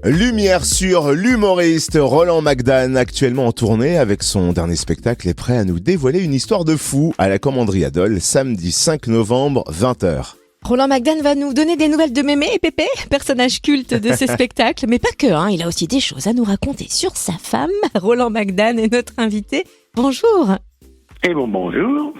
Lumière sur l'humoriste Roland McDan, actuellement en tournée avec son dernier spectacle, est prêt à nous dévoiler une histoire de fou à la Commanderie Adol, samedi 5 novembre, 20h. Roland McDan va nous donner des nouvelles de Mémé et Pépé, personnages cultes de ses spectacles. Mais pas que, il a aussi des choses à nous raconter sur sa femme. Roland McDan est notre invité. Bonjour. Et bonjour.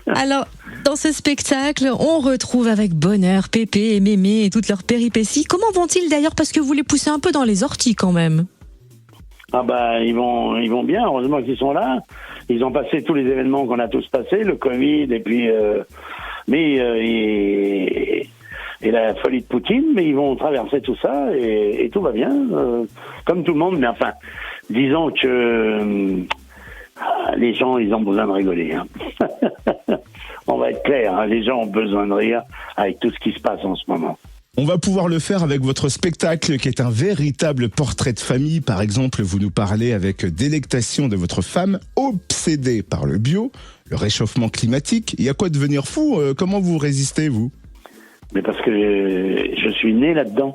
Alors, dans ce spectacle, on retrouve avec bonheur Pépé et Mémé et toutes leurs péripéties. Comment vont-ils d'ailleurs? Parce que vous les poussez un peu dans les orties quand même. Ah bah ils vont bien, heureusement qu'ils sont là. Ils ont passé tous les événements qu'on a tous passés, le Covid et puis et la folie de Poutine, mais ils vont traverser tout ça et tout va bien, comme tout le monde. Mais enfin, disons que les gens, ils ont besoin de rigoler. On va être clair, les gens ont besoin de rire avec tout ce qui se passe en ce moment. On va pouvoir le faire avec votre spectacle qui est un véritable portrait de famille. Par exemple, vous nous parlez avec délectation de votre femme obsédée par le bio, le réchauffement climatique. Il y a quoi devenir fou? Comment vous résistez, vous? Mais parce que je suis né là-dedans.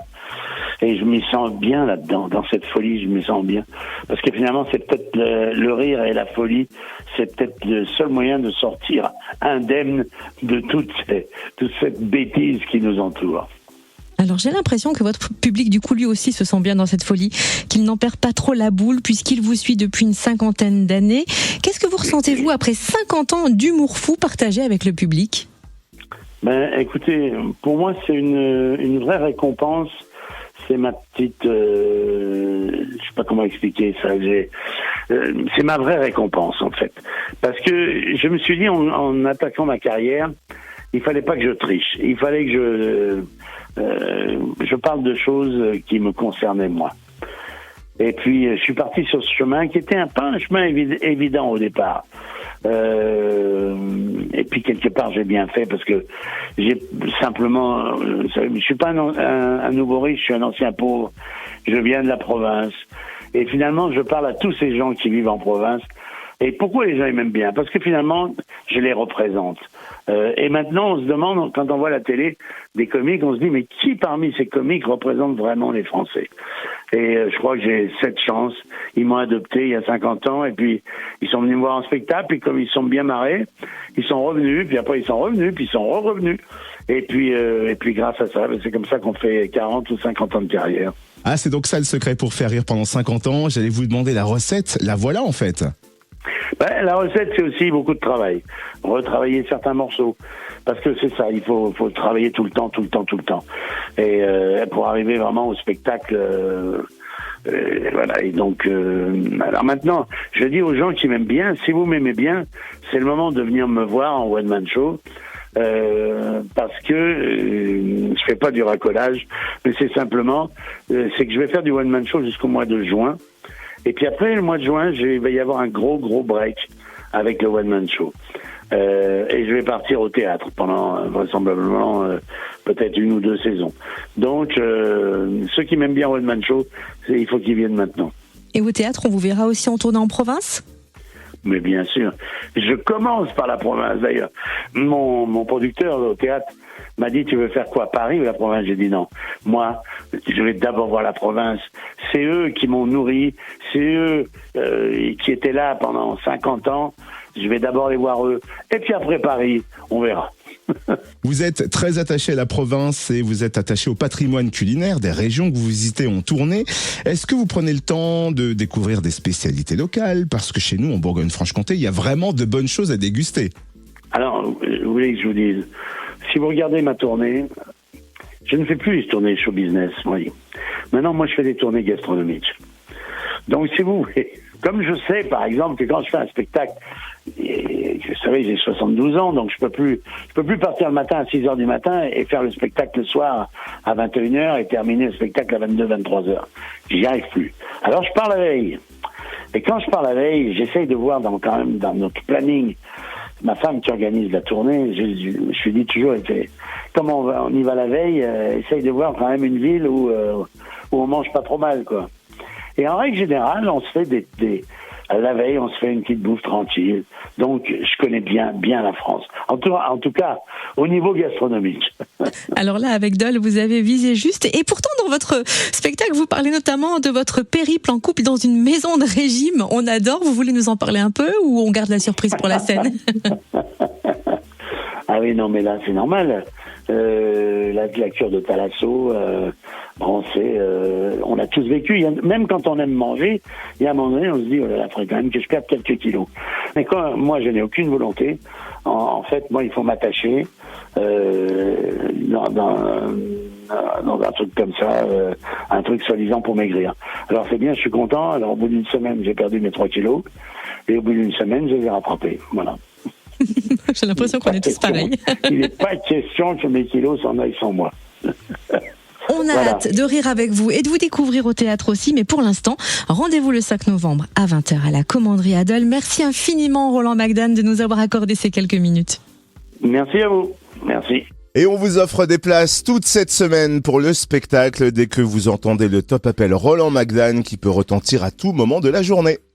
Et je m'y sens bien là-dedans, dans cette folie, je m'y sens bien. Parce que finalement, c'est peut-être le rire et la folie, c'est peut-être le seul moyen de sortir indemne de toute cette bêtise qui nous entoure. Alors j'ai l'impression que votre public du coup lui aussi se sent bien dans cette folie, qu'il n'en perd pas trop la boule puisqu'il vous suit depuis une 50aine d'années. Qu'est-ce que vous ressentez vous après 50 ans d'humour fou partagé avec le public? Écoutez, pour moi c'est une vraie récompense. C'est ma petite, je sais pas comment expliquer ça. C'est ma vraie récompense en fait, parce que je me suis dit en attaquant ma carrière, il fallait pas que je triche, il fallait que je parle de choses qui me concernaient moi. Et puis je suis parti sur ce chemin qui était pas un chemin évident au départ. Et puis quelque part j'ai bien fait parce que j'ai simplement, je suis pas un nouveau riche, je suis un ancien pauvre, je viens de la province et finalement je parle à tous ces gens qui vivent en province. Et pourquoi les gens ils m'aiment bien? Parce que finalement je les représente. Et maintenant on se demande, quand on voit la télé des comiques, on se dit mais qui parmi ces comiques représente vraiment les Français? Et je crois que j'ai cette chance. Ils m'ont adopté il y a 50 ans et puis ils sont venus me voir en spectacle et comme ils sont bien marrés, ils sont revenus, puis après ils sont revenus, puis ils sont revenus. Et puis grâce à ça, c'est comme ça qu'on fait 40 ou 50 ans de carrière. Ah, c'est donc ça le secret pour faire rire pendant 50 ans. J'allais vous demander la recette, la voilà en fait. La recette, c'est aussi beaucoup de travail. Retravailler certains morceaux. Parce que c'est ça, il faut travailler tout le temps. Et pour arriver vraiment au spectacle, voilà. Et donc, alors maintenant, je dis aux gens qui m'aiment bien, si vous m'aimez bien, c'est le moment de venir me voir en one man show. Parce que je fais pas du racolage, mais c'est simplement, c'est que je vais faire du one man show jusqu'au mois de juin. Et puis après, le mois de juin, il va y avoir un gros break avec le One Man Show. Et je vais partir au théâtre pendant vraisemblablement peut-être 1 ou 2 saisons. Donc, ceux qui m'aiment bien One Man Show, il faut qu'ils viennent maintenant. Et au théâtre, on vous verra aussi en tournée en province? Mais bien sûr. Je commence par la province d'ailleurs. Mon producteur au théâtre m'a dit, tu veux faire quoi, Paris ou la province? J'ai dit non. Moi, je vais d'abord voir la province. C'est eux qui m'ont nourri. C'est eux qui étaient là pendant 50 ans. Je vais d'abord les voir eux. Et puis après Paris, on verra. Vous êtes très attaché à la province et vous êtes attaché au patrimoine culinaire des régions que vous visitez en tournée. Est-ce que vous prenez le temps de découvrir des spécialités locales? Parce que chez nous, en Bourgogne-Franche-Comté, il y a vraiment de bonnes choses à déguster. Alors, vous voulez que je vous dise, si vous regardez ma tournée, je ne fais plus les tournées show business, oui. Maintenant, moi, je fais des tournées gastronomiques. Donc, si vous voulez, comme je sais, par exemple, que quand je fais un spectacle, et vous savez, j'ai 72 ans, donc je peux plus partir le matin à 6h du matin et faire le spectacle le soir à 21h et terminer le spectacle à 22, 23h. J'y arrive plus. Alors, je pars la veille. Et quand je pars la veille, j'essaye de voir quand même dans notre planning, ma femme qui organise la tournée, je lui dis toujours, comme on y va la veille, essaye de voir quand même une ville où on mange pas trop mal, quoi. Et en règle générale, on se fait La veille, on se fait une petite bouffe tranquille. Donc, je connais bien la France. En tout cas, au niveau gastronomique. Alors là, avec Dole, vous avez visé juste. Et pourtant, dans votre spectacle, vous parlez notamment de votre périple en couple dans une maison de régime. On adore. Vous voulez nous en parler un peu ou on garde la surprise pour la scène? Ah oui, non, mais là, c'est normal. La cure de Thalasso, on a tous vécu. Même quand on aime manger, il y a un moment donné, on se dit, oh là là, faudrait quand même que je perde quelques kilos. Mais moi, je n'ai aucune volonté. En fait, moi, il faut m'attacher dans un truc comme ça, un truc soi-disant pour maigrir. Alors c'est bien, je suis content. Alors au bout d'une semaine, j'ai perdu mes 3 kilos. Et au bout d'une semaine, je les ai rattrapés. Voilà. J'ai l'impression qu'on est tous pareils. Il n'est pas question que mes kilos s'en aillent sans moi. On a hâte de rire avec vous et de vous découvrir au théâtre aussi, mais pour l'instant, rendez-vous le 5 novembre à 20h à la Commanderie Adol. Merci infiniment Roland Magdane de nous avoir accordé ces quelques minutes. Merci à vous. Merci. Et on vous offre des places toute cette semaine pour le spectacle dès que vous entendez le top appel Roland Magdane qui peut retentir à tout moment de la journée.